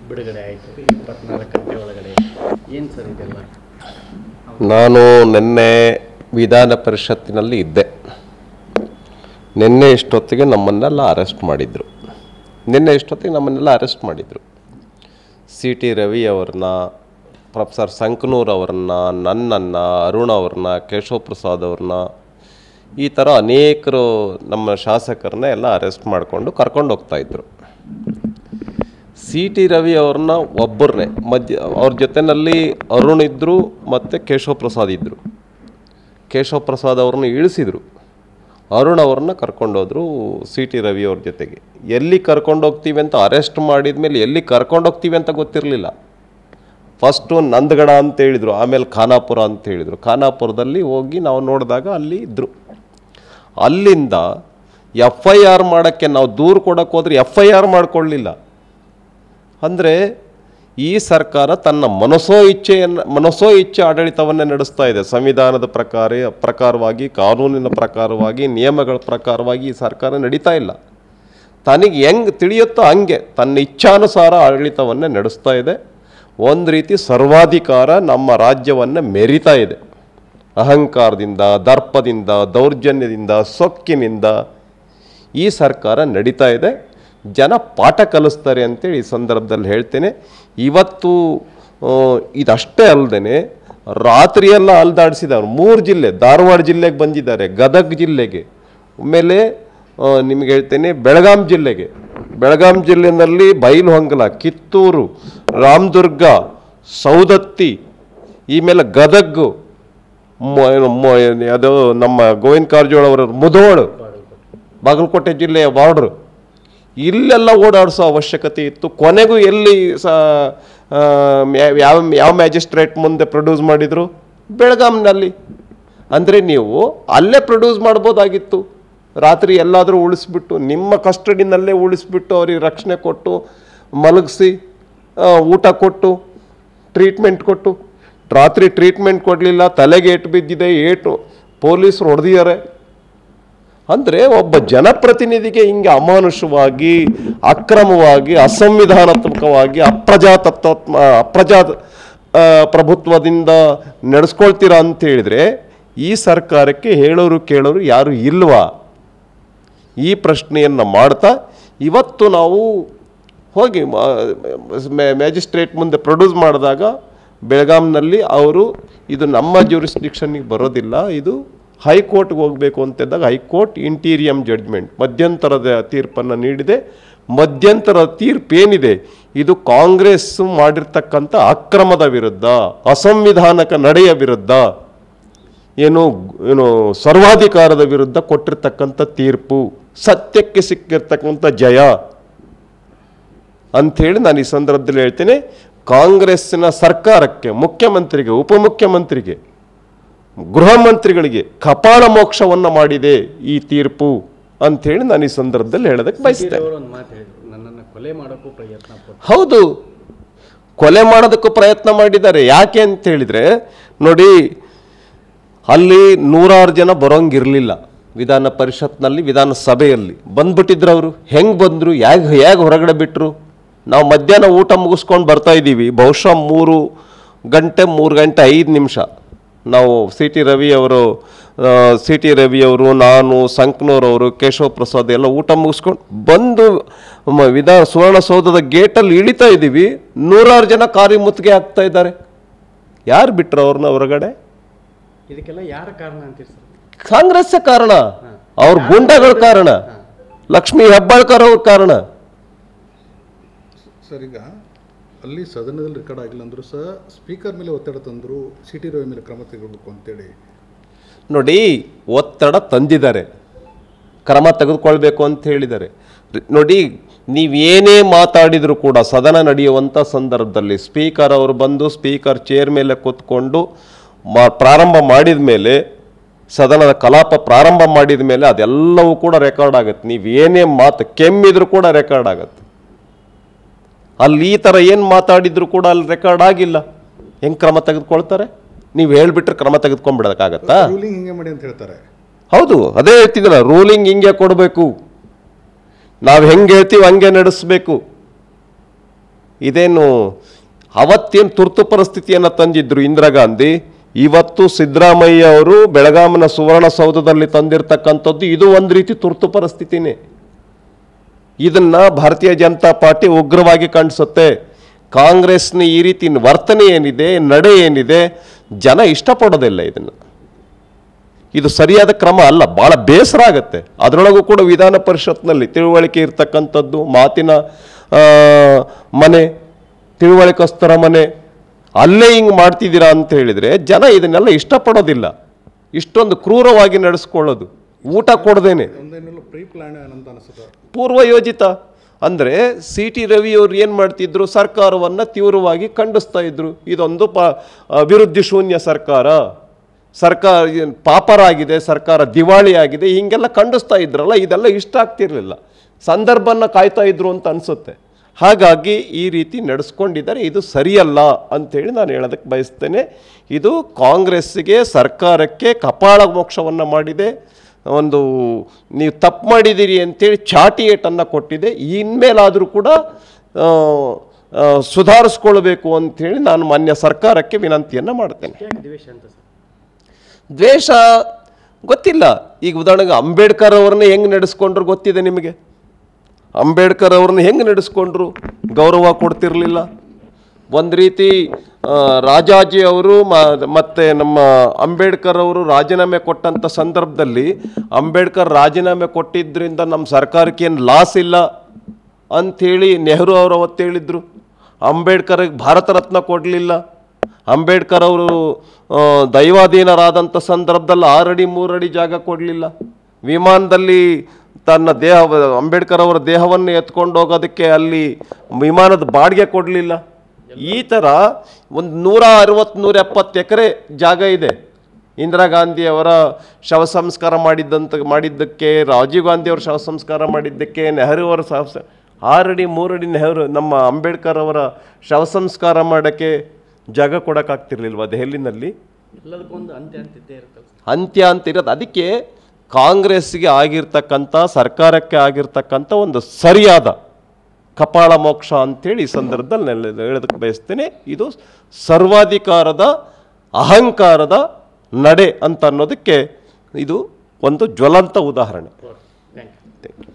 ಬಿಡುಗಡೆ ಆಯಿತು 24 ಗಂಟೆ ಒಳಗಡೆ. ಏನು ಸರ್ ಇದೆಲ್ಲ? ನಾನು ನಿನ್ನೆ ವಿಧಾನ ಪರಿಷತ್ತಿನಲ್ಲಿ ಇದ್ದೆ. ನಿನ್ನೆ ಇಷ್ಟೊತ್ತಿಗೆ ನಮ್ಮನ್ನೆಲ್ಲ ಅರೆಸ್ಟ್ ಮಾಡಿದರು. ಸಿ ಟಿ ರವಿ ಅವ್ರನ್ನ, ಪ್ರೊಫೆಸರ್ ಸಂಕನೂರ್ ಅವ್ರನ್ನ, ನನ್ನನ್ನು, ಅರುಣ್ ಅವ್ರನ್ನ, ಕೇಶವ ಪ್ರಸಾದ್ ಅವ್ರನ್ನ, ಈ ಥರ ಅನೇಕರು ನಮ್ಮ ಶಾಸಕರನ್ನ ಎಲ್ಲ ಅರೆಸ್ಟ್ ಮಾಡಿಕೊಂಡು ಕರ್ಕೊಂಡು ಹೋಗ್ತಾಯಿದ್ರು. ಸಿ ಟಿ ರವಿ ಅವ್ರನ್ನ ಒಬ್ಬರನ್ನೇ ಅವ್ರ ಜೊತೆಯಲ್ಲಿ ಅರುಣ್ ಇದ್ದರು ಮತ್ತು ಕೇಶವ ಪ್ರಸಾದ್ ಇದ್ದರು. ಕೇಶವ ಪ್ರಸಾದ್ ಅವ್ರನ್ನ ಇಳಿಸಿದರು, ಅರುಣ್ ಅವ್ರನ್ನ ಕರ್ಕೊಂಡೋದ್ರು ಸಿ ಟಿ ರವಿ ಅವ್ರ ಜೊತೆಗೆ. ಎಲ್ಲಿ ಕರ್ಕೊಂಡೋಗ್ತೀವಿ ಅಂತ ಅರೆಸ್ಟ್ ಮಾಡಿದ ಮೇಲೆ ಎಲ್ಲಿ ಕರ್ಕೊಂಡೋಗ್ತೀವಿ ಅಂತ ಗೊತ್ತಿರಲಿಲ್ಲ. ಫಸ್ಟು ನಂದಗಡ ಅಂತ ಹೇಳಿದರು, ಆಮೇಲೆ ಖಾನಾಪುರ ಅಂತ ಹೇಳಿದರು. ಖಾನಾಪುರದಲ್ಲಿ ಹೋಗಿ ನಾವು ನೋಡಿದಾಗ ಅಲ್ಲಿ ಇದ್ದರು. ಅಲ್ಲಿಂದ ಎಫ್ ಐ ಆರ್ ಮಾಡೋಕ್ಕೆ ನಾವು ದೂರು ಕೊಡೋಕ್ಕೆ ಹೋದರೆ ಎಫ್ ಐ ಆರ್ ಮಾಡಿಕೊಳ್ಳಲಿಲ್ಲ. ಅಂದರೆ ಈ ಸರ್ಕಾರ ತನ್ನ ಮನಸೋ ಇಚ್ಛೆ ಆಡಳಿತವನ್ನೇ ನಡೆಸ್ತಾ ಇದೆ. ಸಂವಿಧಾನದ ಪ್ರಕಾರವಾಗಿ, ಕಾನೂನಿನ ಪ್ರಕಾರವಾಗಿ, ನಿಯಮಗಳ ಪ್ರಕಾರವಾಗಿ ಈ ಸರ್ಕಾರ ನಡೀತಾ ಇಲ್ಲ. ತನಗೆ ಹೆಂಗೆ ತಿಳಿಯುತ್ತೋ ಹಂಗೆ ತನ್ನ ಇಚ್ಛಾನುಸಾರ ಆಡಳಿತವನ್ನೇ ನಡೆಸ್ತಾ ಇದೆ. ಒಂದು ರೀತಿ ಸರ್ವಾಧಿಕಾರ ನಮ್ಮ ರಾಜ್ಯವನ್ನು ಮೆರಿತಾ ಇದೆ. ಅಹಂಕಾರದಿಂದ, ದರ್ಪದಿಂದ, ದೌರ್ಜನ್ಯದಿಂದ, ಸೊಕ್ಕಿನಿಂದ ಈ ಸರ್ಕಾರ ನಡೀತಾ ಇದೆ. ಜನ ಪಾಠ ಕಲಿಸ್ತಾರೆ ಅಂತೇಳಿ ಈ ಸಂದರ್ಭದಲ್ಲಿ ಹೇಳ್ತೇನೆ. ಇವತ್ತು ಇದಷ್ಟೇ ಅಲ್ಲದೆ ರಾತ್ರಿಯೆಲ್ಲ ಅಲ್ದಾಡಿಸಿದವರು 3 ಜಿಲ್ಲೆ, ಧಾರವಾಡ ಜಿಲ್ಲೆಗೆ ಬಂದಿದ್ದಾರೆ, ಗದಗ ಜಿಲ್ಲೆಗೆ, ಆಮೇಲೆ ನಿಮಗೆ ಹೇಳ್ತೇನೆ ಬೆಳಗಾಂ ಜಿಲ್ಲೆಯಲ್ಲಿ ಬೈಲಹೊಂಗಲ, ಕಿತ್ತೂರು, ರಾಮದುರ್ಗ, ಸೌದತ್ತಿ, ಈ ಮೇಲೆ ಗದಗ, ಅದು ನಮ್ಮ ಗೋವಿಂದ ಕಾರಜೋಳ ಅವರ ಮುಧೋಳು, ಬಾಗಲಕೋಟೆ ಜಿಲ್ಲೆಯ ಬಾರ್ಡ್ರು, ಇಲ್ಲೆಲ್ಲ ಓಡಾಡಿಸೋ ಅವಶ್ಯಕತೆ ಇತ್ತು. ಕೊನೆಗೂ ಎಲ್ಲಿ ಯಾವ ಮ್ಯಾಜಿಸ್ಟ್ರೇಟ್ ಮುಂದೆ ಪ್ರೊಡ್ಯೂಸ್ ಮಾಡಿದರು? ಬೆಳಗಾಂನಲ್ಲಿ. ಅಂದರೆ ನೀವು ಅಲ್ಲೇ ಪ್ರೊಡ್ಯೂಸ್ ಮಾಡ್ಬೋದಾಗಿತ್ತು. ರಾತ್ರಿ ಎಲ್ಲಾದರೂ ಉಳಿಸ್ಬಿಟ್ಟು, ನಿಮ್ಮ ಕಸ್ಟಡಿನಲ್ಲೇ ಉಳಿಸ್ಬಿಟ್ಟು, ಅವ್ರಿಗೆ ರಕ್ಷಣೆ ಕೊಟ್ಟು, ಮಲಗಿಸಿ, ಊಟ ಕೊಟ್ಟು, ಟ್ರೀಟ್ಮೆಂಟ್ ಕೊಟ್ಟು. ರಾತ್ರಿ ಟ್ರೀಟ್ಮೆಂಟ್ ಕೊಡಲಿಲ್ಲ, ತಲೆಗೆ ಏಟು ಬಿದ್ದಿದೆ, ಪೊಲೀಸರು ಹೊಡೆದಿದ್ದಾರೆ. ಅಂದರೆ ಒಬ್ಬ ಜನಪ್ರತಿನಿಧಿಗೆ ಹಿಂಗೆ ಅಮಾನುಷವಾಗಿ, ಅಕ್ರಮವಾಗಿ, ಅಸಂವಿಧಾನಾತ್ಮಕವಾಗಿ, ಪ್ರಭುತ್ವದಿಂದ ನಡೆಸ್ಕೊಳ್ತೀರಾ ಅಂತ ಹೇಳಿದರೆ ಈ ಸರ್ಕಾರಕ್ಕೆ ಹೇಳೋರು ಕೇಳೋರು ಯಾರು ಇಲ್ವಾ? ಈ ಪ್ರಶ್ನೆಯನ್ನು ಮಾಡ್ತಾ ಇವತ್ತು ನಾವು ಹೋಗಿ ಮ್ಯಾಜಿಸ್ಟ್ರೇಟ್ ಮುಂದೆ ಪ್ರೊಡ್ಯೂಸ್ ಮಾಡಿದಾಗ ಬೆಳಗಾಂನಲ್ಲಿ ಅವರು ಇದು ನಮ್ಮ ಜ್ಯೂರಿಸ್ಡಿಕ್ಷನ್ನಿಗೆ ಬರೋದಿಲ್ಲ, ಇದು ಹೈಕೋರ್ಟ್ಗೆ ಹೋಗಬೇಕು ಅಂತಿದ್ದಾಗ ಹೈಕೋರ್ಟ್ ಇಂಟೀರಿಯಂ ಜಡ್ಜ್ಮೆಂಟ್ ಮಧ್ಯಂತರದ ತೀರ್ಪನ್ನು ನೀಡಿದೆ. ಮಧ್ಯಂತರದ ತೀರ್ಪೇನಿದೆ ಇದು ಕಾಂಗ್ರೆಸ್ ಮಾಡಿರ್ತಕ್ಕಂಥ ಅಕ್ರಮದ ವಿರುದ್ಧ, ಅಸಂವಿಧಾನಕ ನಡೆಯ ವಿರುದ್ಧ, ಏನು ಸರ್ವಾಧಿಕಾರದ ವಿರುದ್ಧ ಕೊಟ್ಟಿರ್ತಕ್ಕಂಥ ತೀರ್ಪು, ಸತ್ಯಕ್ಕೆ ಸಿಕ್ಕಿರ್ತಕ್ಕಂಥ ಜಯ ಅಂಥೇಳಿ ನಾನು ಈ ಸಂದರ್ಭದಲ್ಲಿ ಹೇಳ್ತೇನೆ. ಕಾಂಗ್ರೆಸ್ಸಿನ ಸರ್ಕಾರಕ್ಕೆ, ಮುಖ್ಯಮಂತ್ರಿಗೆ, ಉಪಮುಖ್ಯಮಂತ್ರಿಗೆ, ಗೃಹ ಮಂತ್ರಿಗಳಿಗೆ ಕಪಾಳ ಮೋಕ್ಷವನ್ನು ಮಾಡಿದೆ ಈ ತೀರ್ಪು ಅಂಥೇಳಿ ನಾನು ಈ ಸಂದರ್ಭದಲ್ಲಿ ಹೇಳೋದಕ್ಕೆ ಬಯಸ್ತೇನೆ. ಹೌದು, ಕೊಲೆ ಮಾಡೋದಕ್ಕೂ ಪ್ರಯತ್ನ ಮಾಡಿದ್ದಾರೆ. ಯಾಕೆ ಅಂತ ಹೇಳಿದರೆ ನೋಡಿ, ಅಲ್ಲಿ 100 ಜನ ಬರೋಂಗಿರಲಿಲ್ಲ. ವಿಧಾನ ಪರಿಷತ್ನಲ್ಲಿ, ವಿಧಾನಸಭೆಯಲ್ಲಿ ಬಂದ್ಬಿಟ್ಟಿದ್ರು. ಅವರು ಹೆಂಗೆ ಬಂದರು, ಹೇಗೆ ಹೊರಗಡೆ ಬಿಟ್ಟರು? ನಾವು ಮಧ್ಯಾಹ್ನ ಊಟ ಮುಗಿಸ್ಕೊಂಡು ಬರ್ತಾ ಇದ್ದೀವಿ. ಬಹುಶಃ 3 ಗಂಟೆ 5 ನಿಮಿಷ ನಾವು ಸಿ ಟಿ ರವಿ ಅವರು, ನಾನು, ಸಂಕನೂರವರು, ಕೇಶವ ಪ್ರಸಾದ್ ಎಲ್ಲ ಊಟ ಮುಗಿಸ್ಕೊಂಡು ಬಂದು ಸುವರ್ಣಸೌಧದ ಗೇಟಲ್ಲಿ ಇಳಿತಾ ಇದ್ದೀವಿ. 100 ಜನ ಕಾರಿ ಮುತ್ತಿಗೆ ಆಗ್ತಾ ಇದ್ದಾರೆ. ಯಾರು ಬಿಟ್ಟರು ಅವ್ರನ್ನ ಹೊರಗಡೆ? ಇದಕ್ಕೆಲ್ಲ ಯಾರ ಕಾರಣ ಅಂತೀರಿ ಸರ್? ಕಾಂಗ್ರೆಸ್ ಕಾರಣ, ಅವ್ರ ಗುಂಡಗಳ ಕಾರಣ, ಲಕ್ಷ್ಮೀ ಹೆಬ್ಬಾಳ್ಕರ್ ಅವ್ರ ಕಾರಣ. ಸರ್, ಈಗ ಅಲ್ಲಿ ಸದನದಲ್ಲಿ ರೆಕಾರ್ಡ್ ಆಗಿಲ್ಲ ಅಂದರೂ ಸಹ ಸ್ಪೀಕರ್ ಮೇಲೆ ಒತ್ತಡ ತಂದರು, ಸಿ ಟಿ ರವಿ ಮೇಲೆ ಕ್ರಮ ತೆಗೆದುಬೇಕು ಅಂತೇಳಿ. ನೋಡಿ, ಒತ್ತಡ ತಂದಿದ್ದಾರೆ, ಕ್ರಮ ತೆಗೆದುಕೊಳ್ಬೇಕು ಅಂತ ಹೇಳಿದ್ದಾರೆ. ನೋಡಿ, ನೀವೇನೇ ಮಾತಾಡಿದರೂ ಕೂಡ ಸದನ ನಡೆಯುವಂಥ ಸಂದರ್ಭದಲ್ಲಿ ಸ್ಪೀಕರ್ ಅವರು ಬಂದು ಸ್ಪೀಕರ್ ಚೇರ್ ಮೇಲೆ ಕೂತ್ಕೊಂಡು ಪ್ರಾರಂಭ ಮಾಡಿದ ಮೇಲೆ, ಸದನದ ಕಲಾಪ ಪ್ರಾರಂಭ ಮಾಡಿದ ಮೇಲೆ ಅದೆಲ್ಲವೂ ಕೂಡ ರೆಕಾರ್ಡ್ ಆಗುತ್ತೆ. ನೀವೇನೇ ಕೆಮ್ಮಿದ್ರು ಕೂಡ ರೆಕಾರ್ಡ್ ಆಗುತ್ತೆ. ಅಲ್ಲಿ ಈ ಥರ ಏನು ಮಾತಾಡಿದ್ರು ಕೂಡ ಅಲ್ಲಿ ರೆಕಾರ್ಡ್ ಆಗಿಲ್ಲ. ಹೆಂಗೆ ಕ್ರಮ ತೆಗೆದುಕೊಳ್ತಾರೆ? ನೀವು ಹೇಳ್ಬಿಟ್ರೆ ಕ್ರಮ ತೆಗೆದುಕೊಂಡ್ಬಿಡೋಕ್ಕಾಗತ್ತಾ? ರೂಲಿಂಗ್ ಹಿಂಗೆ ಮಾಡಿ ಅಂತ ಹೇಳ್ತಾರೆ. ಹೌದು, ಅದೇ ಹೇಳ್ತಿದ್ದಿಲ್ಲ, ರೂಲಿಂಗ್ ಹಿಂಗೆ ಕೊಡಬೇಕು, ನಾವು ಹೆಂಗೆ ಹೇಳ್ತೀವಿ ಹಂಗೆ ನಡೆಸಬೇಕು. ಇದೇನು ಅವತ್ತೇನು ತುರ್ತು ಪರಿಸ್ಥಿತಿಯನ್ನು ತಂದಿದ್ರು ಇಂದಿರಾ ಗಾಂಧಿ, ಇವತ್ತು ಸಿದ್ದರಾಮಯ್ಯ ಅವರು ಬೆಳಗಾವಿನ ಸುವರ್ಣಸೌಧದಲ್ಲಿ ತಂದಿರತಕ್ಕಂಥದ್ದು ಇದು ಒಂದು ರೀತಿ ತುರ್ತು ಪರಿಸ್ಥಿತಿನೇ. ಇದನ್ನು ಭಾರತೀಯ ಜನತಾ ಪಾರ್ಟಿ ಉಗ್ರವಾಗಿ ಕಾಣಿಸುತ್ತೆ. ಕಾಂಗ್ರೆಸ್ನ ಈ ರೀತಿ ವರ್ತನೆ ಏನಿದೆ, ನಡೆ ಏನಿದೆ, ಜನ ಇಷ್ಟಪಡೋದಿಲ್ಲ ಇದನ್ನು. ಇದು ಸರಿಯಾದ ಕ್ರಮ ಅಲ್ಲ, ಭಾಳ ಬೇಸರ ಆಗುತ್ತೆ. ಅದರೊಳಗೂ ಕೂಡ ವಿಧಾನ ಪರಿಷತ್ನಲ್ಲಿ ತಿಳುವಳಿಕೆ ಇರ್ತಕ್ಕಂಥದ್ದು, ಮಾತಿನ ಮನೆ, ತಿಳುವಳಿಕಸ್ತರ ಮನೆ, ಅಲ್ಲೇ ಹಿಂಗೆ ಮಾಡ್ತಿದ್ದೀರಾ ಅಂತ ಹೇಳಿದರೆ ಜನ ಇದನ್ನೆಲ್ಲ ಇಷ್ಟಪಡೋದಿಲ್ಲ. ಇಷ್ಟೊಂದು ಕ್ರೂರವಾಗಿ ನಡೆಸ್ಕೊಳ್ಳೋದು, ಊಟ ಕೊಡದೇನೆ, ಪ್ರೀ ಪ್ಲಾನ್ ಅಂತ ಅನಿಸುತ್ತೆ, ಪೂರ್ವಯೋಜಿತ. ಅಂದರೆ ಸಿ ಟಿ ರವಿಯವರು ಏನು ಮಾಡ್ತಿದ್ರು, ಸರ್ಕಾರವನ್ನು ತೀವ್ರವಾಗಿ ಖಂಡಿಸ್ತಾ ಇದ್ರು. ಇದೊಂದು ಅಭಿವೃದ್ಧಿ ಶೂನ್ಯ ಸರ್ಕಾರ, ಸರ್ಕಾರ ಪಾಪರಾಗಿದೆ, ಸರ್ಕಾರ ದಿವಾಳಿ ಆಗಿದೆ, ಹೀಗೆಲ್ಲ ಖಂಡಿಸ್ತಾ ಇದ್ರಲ್ಲ, ಇದೆಲ್ಲ ಇಷ್ಟ ಆಗ್ತಿರ್ಲಿಲ್ಲ. ಸಂದರ್ಭನ ಕಾಯ್ತಾ ಇದ್ರು ಅಂತ ಅನಿಸುತ್ತೆ. ಹಾಗಾಗಿ ಈ ರೀತಿ ನಡೆಸ್ಕೊಂಡಿದ್ದಾರೆ, ಇದು ಸರಿಯಲ್ಲ ಅಂಥೇಳಿ ನಾನು ಹೇಳೋದಕ್ಕೆ ಬಯಸ್ತೇನೆ. ಇದು ಕಾಂಗ್ರೆಸ್ಸಿಗೆ, ಸರ್ಕಾರಕ್ಕೆ ಕಪಾಳ ಮೋಕ್ಷವನ್ನು ಮಾಡಿದೆ. ಒಂದು ನೀವು ತಪ್ಪು ಮಾಡಿದ್ದೀರಿ ಅಂತೇಳಿ ಚಾಟಿ ಏಟನ್ನು ಕೊಟ್ಟಿದೆ. ಇನ್ಮೇಲಾದರೂ ಕೂಡ ಸುಧಾರಿಸ್ಕೊಳ್ಬೇಕು ಅಂಥೇಳಿ ನಾನು ಮಾನ್ಯ ಸರ್ಕಾರಕ್ಕೆ ವಿನಂತಿಯನ್ನು ಮಾಡ್ತೇನೆ. ದ್ವೇಷ ಗೊತ್ತಿಲ್ಲ. ಈಗ ಉದಾಹರಣೆಗೆ ಅಂಬೇಡ್ಕರ್ ಅವ್ರನ್ನ ಹೆಂಗೆ ನಡೆಸ್ಕೊಂಡ್ರು ಗೊತ್ತಿದೆ ನಿಮಗೆ. ಅಂಬೇಡ್ಕರ್ ಅವ್ರನ್ನ ಹೆಂಗೆ ನಡೆಸ್ಕೊಂಡ್ರು, ಗೌರವ ಕೊಡ್ತಿರಲಿಲ್ಲ. ಒಂದು ರೀತಿ ರಾಜಾಜಿ ಅವರು ಮತ್ತು ನಮ್ಮ ಅಂಬೇಡ್ಕರ್ ಅವರು ರಾಜೀನಾಮೆ ಕೊಟ್ಟಂಥ ಸಂದರ್ಭದಲ್ಲಿ ಅಂಬೇಡ್ಕರ್ ರಾಜೀನಾಮೆ ಕೊಟ್ಟಿದ್ದರಿಂದ ನಮ್ಮ ಸರ್ಕಾರಕ್ಕೆ ಏನು ಲಾಸ್ ಇಲ್ಲ ಅಂಥೇಳಿ ನೆಹರು ಅವರು ಅವತ್ತು ಹೇಳಿದರು. ಅಂಬೇಡ್ಕರ್ಗೆ ಭಾರತ ರತ್ನ ಕೊಡಲಿಲ್ಲ. ಅಂಬೇಡ್ಕರ್ ಅವರು ದೈವಾಧೀನರಾದಂಥ ಸಂದರ್ಭದಲ್ಲಿ 6 ಅಡಿ 3 ಅಡಿ ಜಾಗ ಕೊಡಲಿಲ್ಲ. ವಿಮಾನದಲ್ಲಿ ತನ್ನ ಅಂಬೇಡ್ಕರ್ ಅವರ ದೇಹವನ್ನು ಎತ್ಕೊಂಡು ಹೋಗೋದಕ್ಕೆ ಅಲ್ಲಿ ವಿಮಾನದ ಬಾಡಿಗೆ ಕೊಡಲಿಲ್ಲ. ಈ ಥರ ಒಂದು 160-170 ಎಕರೆ ಜಾಗ ಇದೆ. ಇಂದಿರಾ ಗಾಂಧಿಯವರ ಶವ ಸಂಸ್ಕಾರ ಮಾಡಿದ್ದಕ್ಕೆ, ರಾಜೀವ್ ಗಾಂಧಿಯವರು ಶವ ಸಂಸ್ಕಾರ ಮಾಡಿದ್ದಕ್ಕೆ, ನೆಹರು ಅವರ 6 ಅಡಿ 3 ಅಡಿ ನೆಹರು ನಮ್ಮ ಅಂಬೇಡ್ಕರ್ ಅವರ ಶವ ಸಂಸ್ಕಾರ ಮಾಡೋಕ್ಕೆ ಜಾಗ ಕೊಡೋಕ್ಕಾಗ್ತಿರ್ಲಿಲ್ವ ದೆಹಲಿನಲ್ಲಿ? ಎಲ್ಲದಕ್ಕೊಂದು ಅಂತ್ಯ ಅಂತಿದ್ದೇ ಇರುತ್ತಲ್ಲ. ಅಂತ್ಯ ಅಂತಿರೋದು. ಅದಕ್ಕೆ ಕಾಂಗ್ರೆಸ್ಗೆ ಆಗಿರ್ತಕ್ಕಂಥ, ಸರ್ಕಾರಕ್ಕೆ ಆಗಿರ್ತಕ್ಕಂಥ ಒಂದು ಸರಿಯಾದ ಕಪಾಳ ಮೋಕ್ಷ ಅಂಥೇಳಿ ಈ ಸಂದರ್ಭದಲ್ಲಿ ಹೇಳೋದಕ್ಕೆ ಬಯಸ್ತೇನೆ. ಇದು ಸರ್ವಾಧಿಕಾರದ ಅಹಂಕಾರದ ನಡೆ ಅಂತ ಅನ್ನೋದಕ್ಕೆ ಇದು ಒಂದು ಜ್ವಲಂತ ಉದಾಹರಣೆ. Thank you.